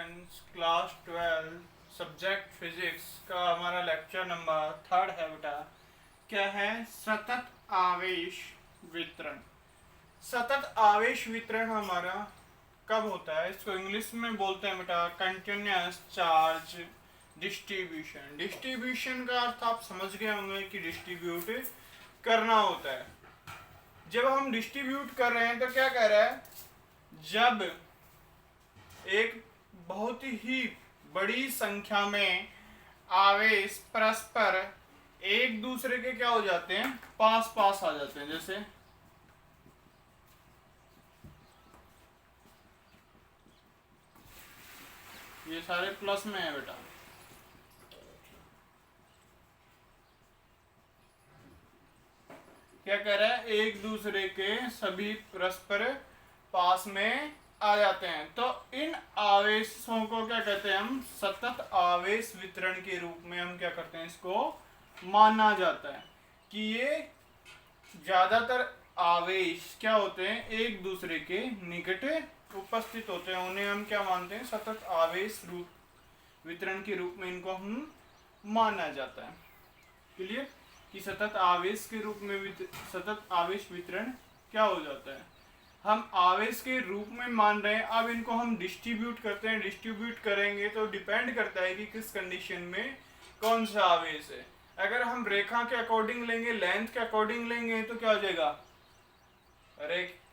Students, class 12 subject physics का हमारा lecture number 3 है बेटा। क्या है? सतत आवेश वितरण। सतत आवेश वितरण हमारा कब होता है? इसको इंग्लिश में बोलते हैं बेटा कंटिन्यूअस चार्ज डिस्ट्रीब्यूशन। डिस्ट्रीब्यूशन का अर्थ आप समझ गए होंगे कि डिस्ट्रीब्यूट करना होता है। जब हम डिस्ट्रीब्यूट कर रहे हैं तो क्या कह रहा है? जब एक बहुत ही बड़ी संख्या में आवेश परस्पर एक दूसरे के क्या हो जाते हैं, पास पास आ जाते हैं। जैसे ये सारे प्लस में है बेटा, क्या कह रहा है? एक दूसरे के सभी परस्पर पास में आ जाते हैं। तो इन आवेशों को क्या कहते हैं? हम सतत आवेश वितरण के रूप में हम क्या करते हैं? इसको माना जाता है कि ये ज्यादातर आवेश क्या होते हैं? एक दूसरे के निकट उपस्थित होते हैं। उन्हें हम क्या मानते हैं? सतत आवेश रूप वितरण के रूप में इनको हम माना जाता है। क्लियर? कि सतत आवेश के रूप में सतत आवेश वितरण क्या हो जाता है? हम आवेश के रूप में मान रहे हैं। अब इनको हम डिस्ट्रीब्यूट करते हैं। डिस्ट्रीब्यूट करेंगे तो डिपेंड करता है कि किस कंडीशन में कौन सा आवेश है। अगर हम रेखा के अकॉर्डिंग लेंगे, लेंथ के अकॉर्डिंग लेंगे तो क्या हो जाएगा?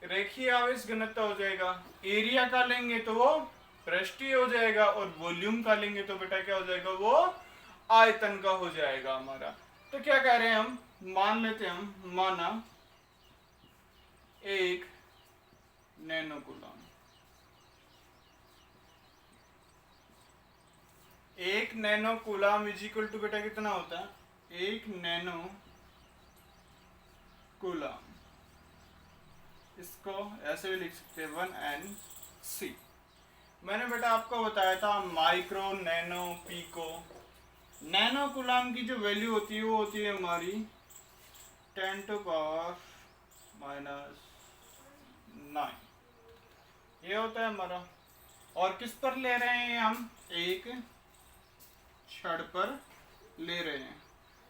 रेखीय आवेश घनत्व हो जाएगा। एरिया का लेंगे तो वो पृष्ठीय हो जाएगा, और वॉल्यूम का लेंगे तो बेटा क्या हो जाएगा? वो आयतन का हो जाएगा हमारा। तो क्या कह रहे हैं हम? मान लेते हैं हम, माना 1 nano coulomb. 1 nano coulomb is equal to बेटा कितना होता है? 1 नैनो कूलम। इसको ऐसे भी लिख सकते हैं 1 Nc। मैंने बेटा आपको बताया था micro, nano, pico. Nano coulomb की जो वैल्यू होती है वो होती है हमारी 10⁻⁹ ये होता है हमारा। और किस पर ले रहे हैं हम? एक छड़ पर ले रहे हैं।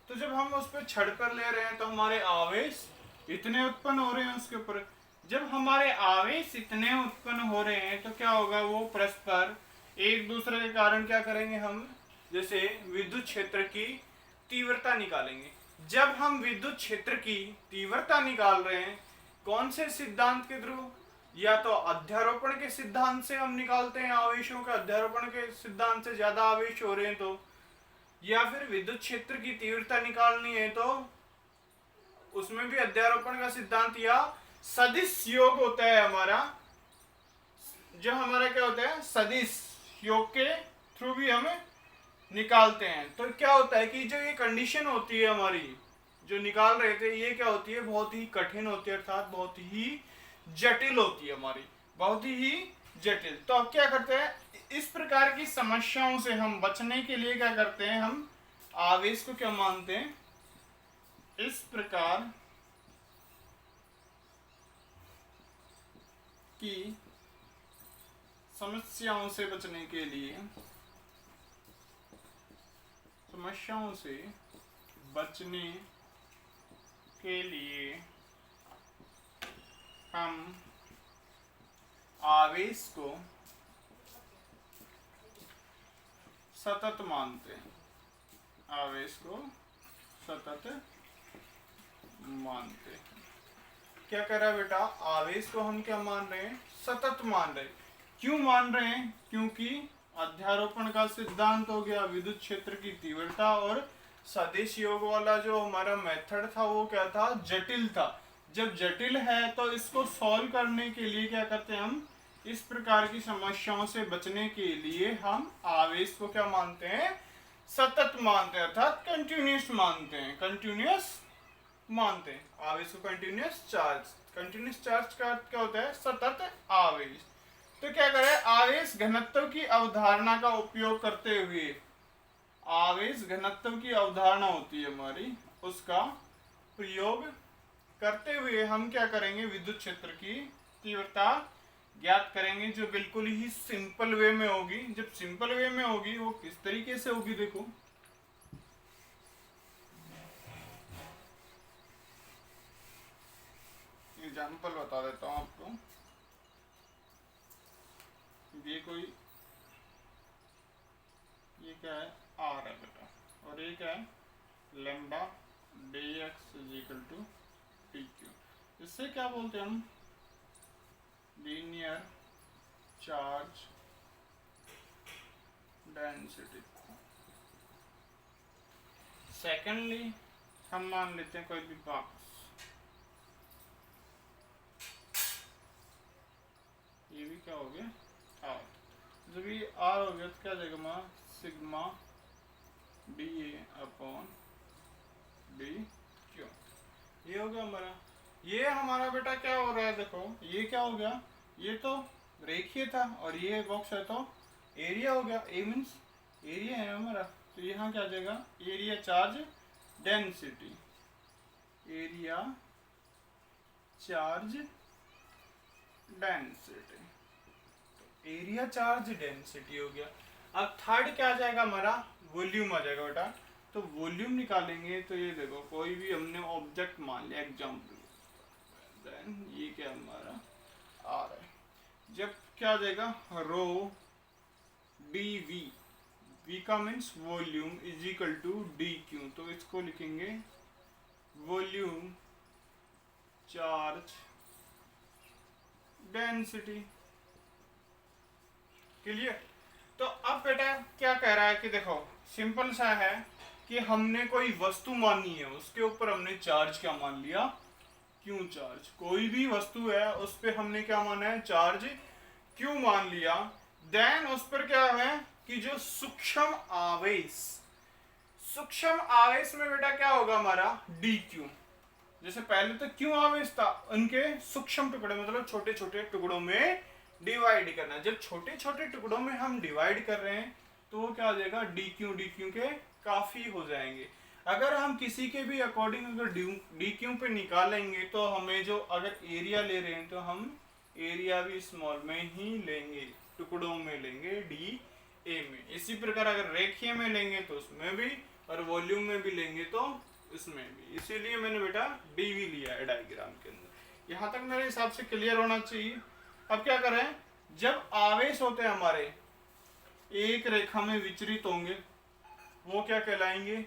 तो जब हम उस पर छड़ पर ले रहे हैं तो हमारे आवेश इतने उत्पन्न हो रहे हैं उसके ऊपर। जब हमारे आवेश इतने उत्पन्न हो रहे हैं तो क्या होगा? वो परस्पर एक दूसरे के कारण क्या करेंगे? हम जैसे विद्युत क्षेत्र की तीव्रता निकालेंगे। जब हम विद्युत क्षेत्र की तीव्रता निकाल रहे हैं, कौन से सिद्धांत के थ्रू? या तो अध्यारोपण के सिद्धांत से हम निकालते हैं आवेशों का, अध्यारोपण के सिद्धांत से ज्यादा आवेश हो रहे हैं तो, या फिर विद्युत क्षेत्र की तीव्रता निकालनी है तो उसमें भी अध्यारोपण का सिद्धांत या सदिश योग होता है हमारा। जो हमारा क्या होता है? सदिश योग के थ्रू भी हमें निकालते हैं। तो क्या होता है कि जो ये कंडीशन होती है हमारी, जो निकाल रहे थे, ये क्या होती है? बहुत ही कठिन होती है, अर्थात बहुत ही जटिल होती है हमारी, बहुत ही जटिल। तो अब क्या करते हैं? इस प्रकार की समस्याओं से हम बचने के लिए क्या करते हैं? हम आवेश को क्या मानते हैं? इस प्रकार की समस्याओं से बचने के लिए, समस्याओं से बचने के लिए हम आवेश को सतत मानते हैं। आवेश को सतत मानते हैं। क्या कर रहा है बेटा? आवेश को हम क्या मान रहे हैं? सतत मान रहे हैं। क्यों मान रहे हैं? क्योंकि अध्यारोपण का सिद्धांत हो गया, विद्युत क्षेत्र की तीव्रता, और सदिश योग वाला जो हमारा मेथड था वो क्या था? जटिल था। जब जटिल है तो इसको सॉल्व करने के लिए क्या करते हैं? हम इस प्रकार की समस्याओं से बचने के लिए हम आवेश को क्या मानते हैं? सतत मानते हैं, अर्थात कंटिन्यूस मानते हैं। कंटिन्यूस मानते हैं आवेश को। कंटिन्यूस चार्ज, कंटिन्यूस चार्ज का अर्थ क्या होता है? सतत आवेश। तो क्या करें? आवेश घनत्व की अवधारणा का उपयोग करते हुए, आवेश घनत्व की अवधारणा होती है हमारी, उसका प्रयोग करते हुए हम क्या करेंगे? विद्युत क्षेत्र की तीव्रता ज्ञात करेंगे जो बिल्कुल ही सिंपल वे में होगी। जब सिंपल वे में होगी वो किस तरीके से होगी, देखो एग्जाम्पल बता देता हूँ आपको। ये कोई, ये क्या है, आर है बेटा, और ये क्या है, lambda d x is equal to D q. इससे क्या बोलते हैं हम, लीनियर चार्ज डेंसिटी। सेकेंडली हम मान लेते हैं कोई भी बॉक्स, ये भी क्या हो गया, आर। जब ये आर हो गया तो क्या जाएगा हमारा, sigma D A upon D Q. ये हो गया हमारा। ये हमारा बेटा क्या हो रहा है, देखो ये क्या हो गया, ये तो रेखीय था और ये बॉक्स है तो एरिया हो गया। ए मीन्स एरिया है हमारा, तो यहाँ क्या आ जाएगा, area charge density, area charge density, तो एरिया चार्ज डेंसिटी हो गया। अब थर्ड क्या आ जाएगा हमारा, वॉल्यूम आ जाएगा बेटा। तो वॉल्यूम निकालेंगे तो ये देखो कोई भी हमने ऑब्जेक्ट मान लिया एग्जाम्पल, देन ये क्या हमारा आ रहा है। जब क्या आ जाएगा, रो डी वी, वी का means volume is equal to D q, तो इसको लिखेंगे वॉल्यूम चार्ज डेंसिटी। क्लियर। तो अब बेटा क्या कह रहा है कि देखो सिंपल सा है कि हमने कोई वस्तु मानी है, उसके ऊपर हमने चार्ज क्या मान लिया, क्यू चार्ज। कोई भी वस्तु है उस पर हमने क्या माना है, चार्ज क्यू मान लिया। देन उस पर क्या है कि जो सूक्ष्म आवेश, सूक्ष्म आवेश में बेटा क्या होगा हमारा, डी क्यू। जैसे पहले तो क्यू आवेश था, उनके सूक्ष्म टुकड़े मतलब छोटे छोटे टुकड़ों में डिवाइड करना। जब छोटे छोटे टुकड़ों में हम डिवाइड कर रहे हैं तो वो क्या हो जाएगा, डी क्यू के काफी हो जाएंगे। अगर हम किसी के भी अकॉर्डिंग अगर डी क्यू पे निकालेंगे तो हमें जो अगर एरिया ले रहे हैं तो हम एरिया भी स्मॉल में ही लेंगे, टुकड़ों में लेंगे डी ए में। इसी प्रकार अगर रेखीय में लेंगे तो उसमें भी, और वॉल्यूम में भी लेंगे तो इसमें भी। इसीलिए मैंने बेटा डीवी लिया है डायग्राम के अंदर। यहाँ तक मेरे हिसाब से क्लियर होना चाहिए। अब क्या करें, जब आवेश होते हैं हमारे एक रेखा में विचरित होंगे वो क्या कहलाएंगे,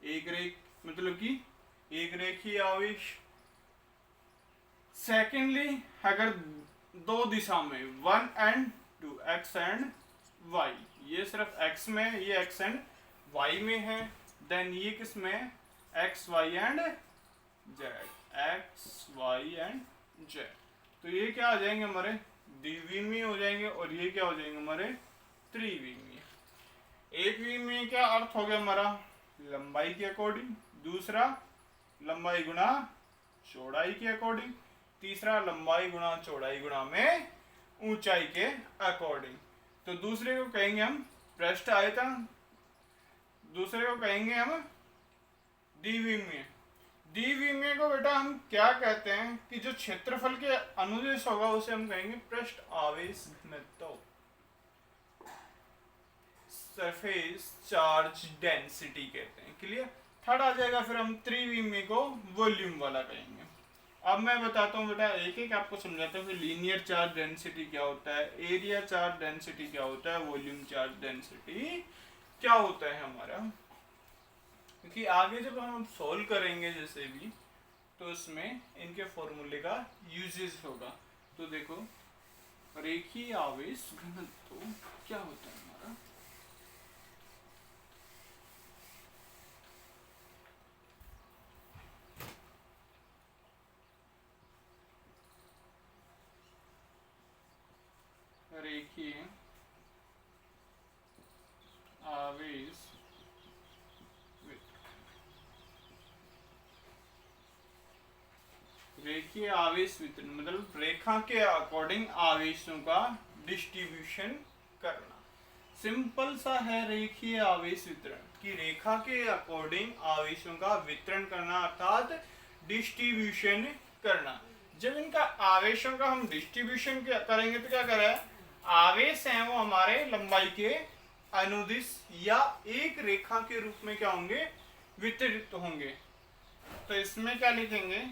एक रेख मतलब कि एक रेखीय आवेश। सेकेंडली अगर दो दिशा में 1 एंड 2, एक्स एंड वाई, ये सिर्फ एक्स में, ये एक्स एंड वाई में है। देन ये किस में, x y and z, x y and z. तो ये क्या आ जाएंगे हमारे, द्विविमीय हो जाएंगे, और ये क्या हो जाएंगे हमारे, त्रिविमीय। एक विमीय क्या अर्थ हो गया हमारा, लंबाई के अकॉर्डिंग, दूसरा लंबाई गुना चौड़ाई के अकॉर्डिंग, तीसरा लंबाई गुना चौड़ाई गुना में ऊंचाई के अकॉर्डिंग। तो दूसरे को कहेंगे हम पृष्ठ आयतन, दूसरे को कहेंगे हम द्विविमीय। द्विविमीय को बेटा हम क्या कहते हैं कि जो क्षेत्रफल के अनुदेश होगा उसे हम कहेंगे पृष्ठ आवेश घनत्व, सरफेस चार्ज डेंसिटी कहते हैं। क्लियर। थर्ड आ जाएगा फिर हम त्रिविमीय को वॉल्यूम वाला कहेंगे। अब मैं बताता हूँ बेटा, एक एक आपको समझाता हूँ कि लीनियर चार्ज डेंसिटी क्या होता है, एरिया चार्ज डेंसिटी क्या होता है, वॉल्यूम चार्ज डेंसिटी क्या होता है हमारा। क्योंकि आगे जब हम सॉल्व करेंगे जैसे भी, तो इसमें इनके फॉर्मूले का यूजेस होगा। तो देखो रेखीय आवेश घनत्व क्या होता है हमारा, रेखीय आवेश रेखीय आवेश वितरण मतलब रेखा के अकॉर्डिंग आवेशों का डिस्ट्रीब्यूशन करना। सिंपल सा है रेखीय आवेश वितरण कि रेखा के अकॉर्डिंग आवेशों का वितरण करना अर्थात डिस्ट्रीब्यूशन करना। जब इनका आवेशों का हम डिस्ट्रीब्यूशन करेंगे तो क्या कर रहा है, आवेश हैं वो हमारे लंबाई के अनुदिश या एक रेखा के रूप में क्या होंगे, वितरित होंगे। तो इसमें क्या लिखेंगे,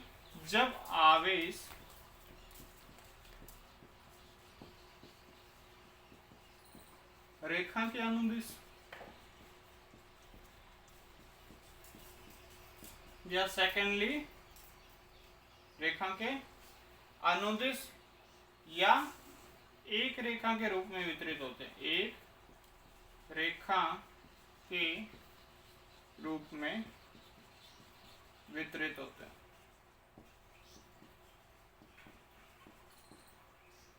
जब आवेश रेखा के अनुदिश या सेकेंडली रेखा के अनुदिश या एक रेखा के रूप में वितरित होते हैं, एक रेखा के रूप में वितरित होते हैं।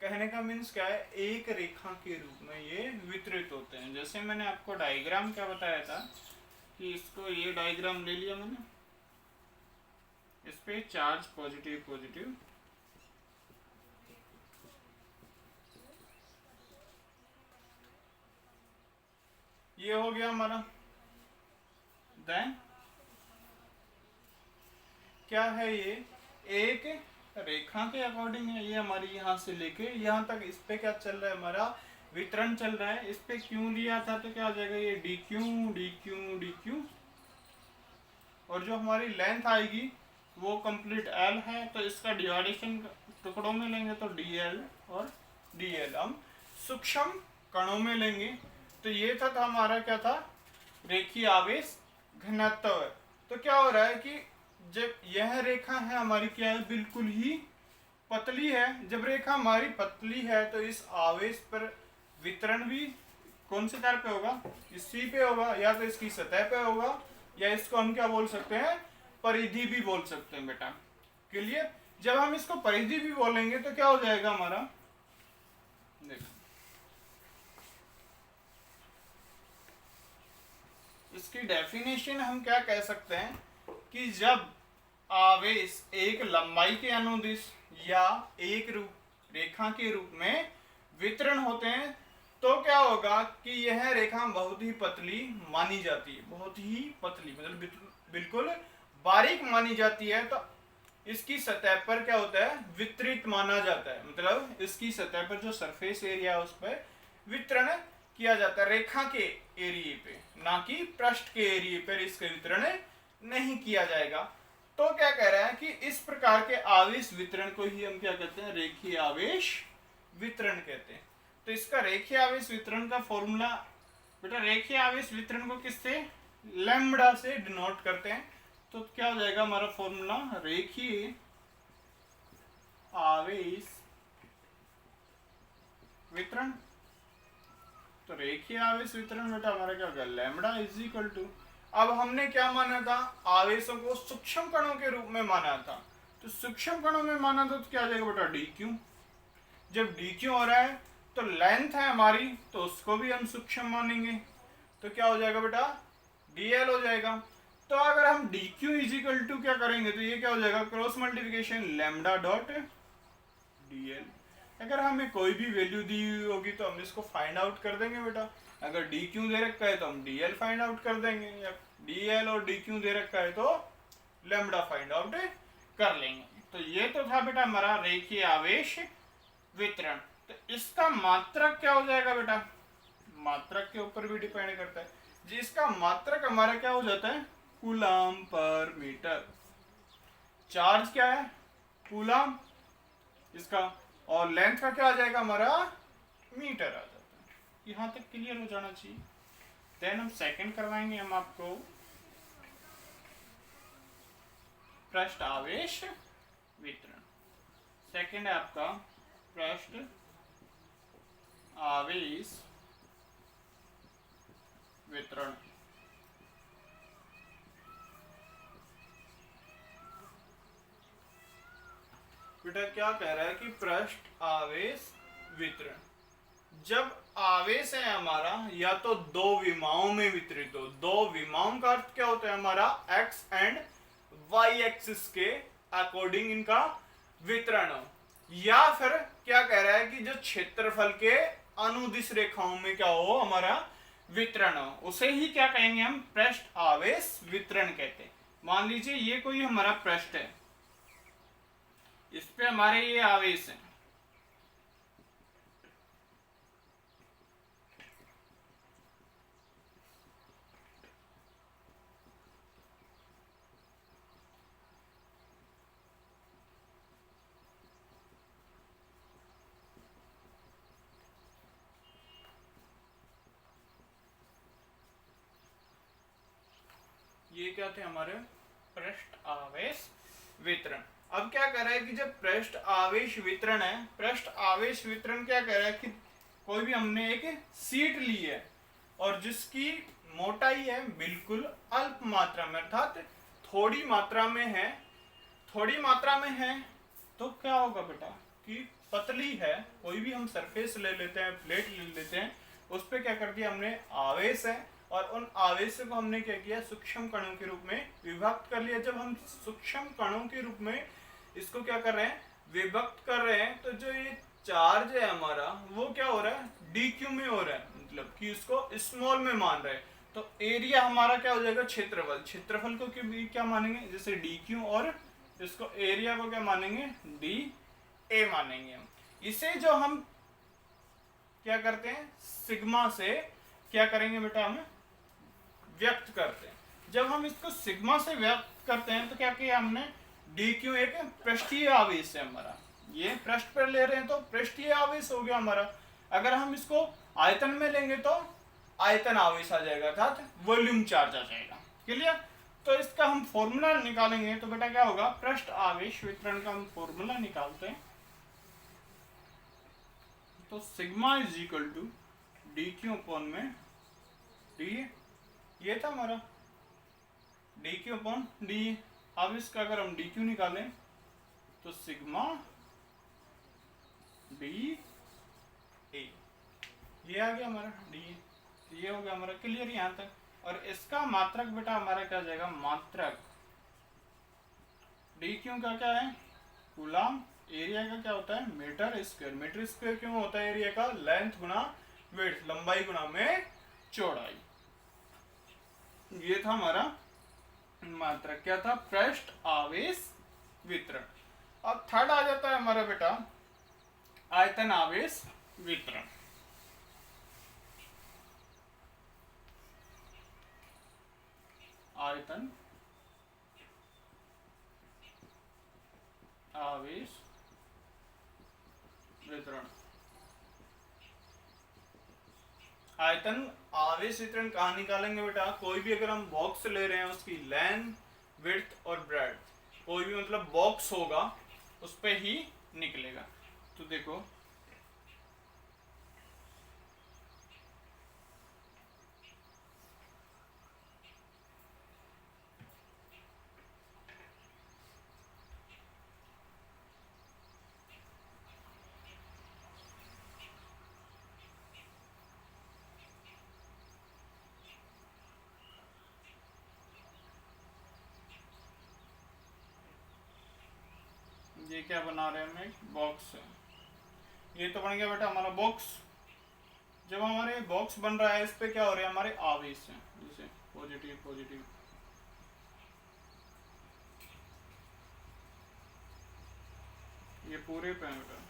कहने का मीन्स क्या है, एक रेखा के रूप में ये वितरित होते हैं। जैसे मैंने आपको डायग्राम क्या बताया था कि इसको ये डायग्राम ले लिया मैंने, इस पे चार्ज पॉजिटिव पॉजिटिव, ये हो गया हमारा। देन क्या है, ये एक रेखा के अकॉर्डिंग है, ये हमारी यहाँ से लेके यहाँ तक, इस पे क्या चल रहा है, हमारा वितरण चल रहा है। इस पे क्यों लिया था तो क्या हो जाएगा, ये D Q D Q D Q, और जो हमारी लेंथ आएगी वो कंप्लीट एल है, तो इसका डिवाइडेशन टुकड़ों में लेंगे तो डी एल और डी एल हम सूक्ष्म कणों में लेंगे। तो ये था हमारा क्या था, रेखीय आवेश घनत्व। तो क्या हो रहा है कि जब यह रेखा है हमारी क्या है, बिल्कुल ही पतली है। जब रेखा हमारी पतली है तो इस आवेश पर वितरण भी कौन से तार पे होगा, इसी पे होगा, या तो इसकी सतह पे होगा, या इसको हम क्या बोल सकते हैं, परिधि भी बोल सकते हैं बेटा। क्लियर। जब हम इसको परिधि भी बोलेंगे तो क्या हो जाएगा हमारा, देखो इसकी डेफिनेशन हम क्या कह सकते हैं कि जब आवेश एक लंबाई के अनुदिश या एक रेखा के रूप में वितरण होते हैं तो क्या होगा कि यह रेखा बहुत ही पतली मानी जाती है, बहुत ही पतली मतलब बिल्कुल बारीक मानी जाती है। तो इसकी सतह पर क्या होता है, वितरित माना जाता है, मतलब इसकी सतह पर जो सरफेस एरिया है उस पर वितरण किया जाता है, रेखा के एरिए पे, ना कि पृष्ठ के एरिए पर इसका वितरण नहीं किया जाएगा। तो क्या कह रहा है कि इस प्रकार के आवेश वितरण को ही हम क्या कहते हैं, रेखीय आवेश वितरण कहते हैं। तो इसका रेखीय आवेश वितरण का फॉर्मूला बेटा, रेखीय आवेश वितरण को किससे, लैम्ब्डा से डिनोट करते हैं। तो क्या हो जाएगा हमारा फॉर्मूला, रेखीय आवेश वितरण। तो रेखीय आवेश वितरण बेटा हमारा क्या होगा, लैम्ब्डा इज इक्वल टू, अब हमने क्या माना था, आवेशों को सूक्ष्म कणों के रूप में माना था। तो सूक्ष्म कणों में माना था तो क्या आ जाएगा बेटा, डी क्यू। जब डी क्यू हो रहा है तो लेंथ है हमारी, तो उसको भी हम सूक्ष्म मानेंगे, तो क्या हो जाएगा बेटा, डी एल हो जाएगा। तो अगर हम d q is equal to क्या करेंगे तो ये क्या हो जाएगा, cross multiplication lambda dot d l. अगर हमें कोई भी वैल्यू दी होगी तो हम इसको फाइंड आउट कर देंगे बेटा। अगर डी क्यू दे रखा है तो हम डी एल फाइंड आउट कर देंगे, या डी एल और डी क्यू दे रखा है तो लैम्ब्डा फाइंड आउट कर लेंगे। तो ये तो था बेटा हमारा रेखीय आवेश वितरण। तो इसका मात्रक क्या हो जाएगा बेटा, मात्रक के ऊपर भी डिपेंड करता है जी। इसका मात्रक हमारा क्या हो जाता है, कूलम पर मीटर। चार्ज क्या है, कूलम इसका, और लेंथ का क्या आ जाएगा हमारा, मीटर आ जाता है। यहां तक क्लियर हो जाना चाहिए। देन हम सेकंड करवाएंगे हम आपको पृष्ठ आवेश वितरण। सेकंड है आपका पृष्ठ आवेश वितरण। बेटा क्या कह रहा है कि पृष्ठ आवेश वितरण, जब आवेश है हमारा या तो दो विमाओं में वितरित हो, दो विमाओं का अर्थ क्या होता है हमारा, एक्स एंड वाई एक्सिस के अकॉर्डिंग इनका वितरण हो, या फिर क्या कह रहा है कि जो क्षेत्रफल के अनुदिश रेखाओं में क्या हो हमारा वितरण हो, उसे ही क्या कहेंगे हम, पृष्ठ आवेश वितरण कहते हैं। मान लीजिए ये कोई हमारा पृष्ठ है, इस पे हमारे ये आवेश है। ये क्या थे हमारे पृष्ठ आवेश वितरण। अब क्या कर रहा है कि जब पृष्ठ आवेश वितरण है, पृष्ठ आवेश वितरण क्या कर रहा है कि कोई भी हमने एक शीट ली है और जिसकी मोटाई है बिल्कुल अल्प मात्रा में, अर्थात थोड़ी मात्रा में है, थोड़ी मात्रा में है, तो क्या होगा बेटा कि पतली है। कोई भी हम सरफेस ले लेते हैं, प्लेट ले लेते हैं, उस पर क्या कर दिया हमने, आवेश है, और उन आवेश को हमने क्या किया, सूक्ष्म कणों के रूप में विभक्त कर लिया। जब हम सूक्ष्म कणों के रूप में इसको क्या कर रहे हैं, विभक्त कर रहे हैं, तो जो ये चार्ज है हमारा वो क्या हो रहा है, डीक्यू में हो रहा है, मतलब कि इसको स्मॉल में मान रहे हैं। तो एरिया हमारा क्या हो जाएगा, क्षेत्रफल। क्षेत्रफल को क्या मानेंगे, जैसे डीक्यू, और इसको एरिया को क्या मानेंगे, डी ए मानेंगे हम। इसे जो हम क्या करते हैं, सिग्मा से क्या करेंगे बेटा, हम व्यक्त करते हैं। जब हम इसको सिग्मा से व्यक्त करते हैं तो क्या किया हमने, डी क्यू एक पृष्ठीय आवेश है हमारा, ये पृष्ठ पर ले रहे हैं तो पृष्ठीय आवेश हो गया हमारा। अगर हम इसको आयतन में लेंगे तो आयतन आवेश आ जाएगा, अर्थात वॉल्यूम चार्ज आ जाएगा। क्लियर। तो इसका हम फॉर्मूला निकालेंगे तो बेटा क्या होगा, पृष्ठ आवेश वितरण का हम फॉर्मूला निकालते हैं। तो sigma is equal to D Q upon में डी, ये था हमारा डी क्यू अपॉन डी। अब इसका अगर हम डी क्यू निकालें तो सिग्मा डी ए, ये आ गया हमारा डी, ये हो गया हमारा। क्लियर यहां तक। और इसका मात्रक बेटा हमारा क्या जाएगा, मात्रक डी क्यू का क्या है, कूलम, एरिया का क्या होता है, मीटर स्क्वायर। मीटर स्क्वायर क्यों होता है एरिया का, लेंथ गुना विड्थ, लंबाई गुना में चौड़ाई। ये था हमारा मात्रक, क्या था, पृष्ठ आवेश वितरण। अब थर्ड आ जाता है हमारा बेटा आयतन आवेश वितरण। आयतन आवेश वितरण। आयतन आवेश वितरण कहाँ निकालेंगे बेटा, कोई भी अगर हम बॉक्स ले रहे हैं उसकी लेंथ, विड्थ और ब्रेड्थ, कोई भी मतलब बॉक्स होगा उस पे ही निकलेगा। तो देखो ये क्या बना रहे हैं हम, एक बॉक्स है। ये तो बन गया बेटा हमारा बॉक्स। जब हमारे बॉक्स बन रहा है इस पे क्या हो रहा है, हमारे आवेश हैं, जैसे पॉजिटिव पॉजिटिव, ये पूरे पे है बेटा।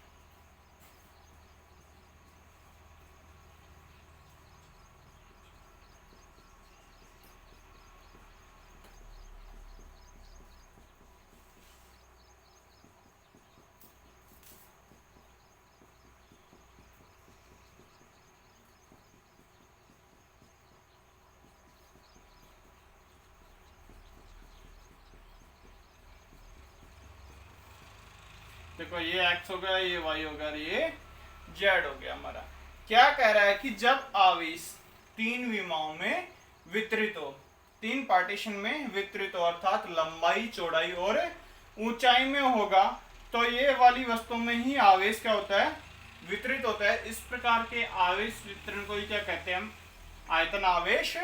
देखो ये एक्स हो गया, ये वाई हो गया, ये जेड हो गया हमारा। क्या कह रहा है कि जब आवेश तीन विमाओं में वितरित हो, तीन पार्टीशन में वितरित हो, अर्थात लंबाई, चौड़ाई और ऊंचाई में होगा, तो ये वाली वस्तु में ही आवेश क्या होता है, वितरित होता है। इस प्रकार के आवेश वितरण को ही क्या कहते हैं हम, आयतन आवेश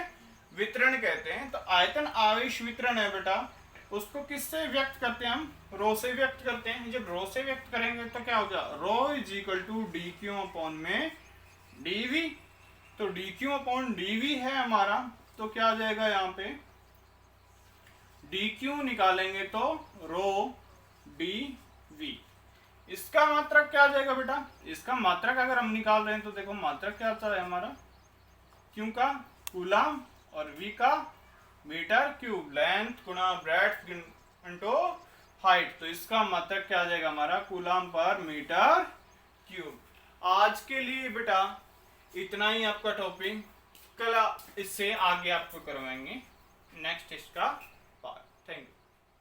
वितरण कहते हैं। तो आयतन आवेश वितरण है बेटा, उसको किससे व्यक्त करते हैं हम, रो से व्यक्त करते हैं। जब रो से व्यक्त करेंगे तो क्या होगा, rho is equal to D Q upon में डी वी। तो D Q upon D V है हमारा, तो क्या आ जाएगा यहाँ पे, डी क्यू निकालेंगे तो रो डी v। इसका मात्रक क्या आ जाएगा बेटा? इसका मात्रक अगर हम निकाल रहे हैं तो देखो मात्रक क्या आता है हमारा, क्यू का कूलम और v का मीटर क्यूब, लेंथ गुणा ब्रेड्थ इंटू हाइट, तो इसका मात्रक क्या आ जाएगा हमारा कूलम पर मीटर क्यूब। आज के लिए बेटा इतना ही आपका टॉपिक, कल इससे आगे आपको करवाएंगे नेक्स्ट इसका पार्ट। Thank you.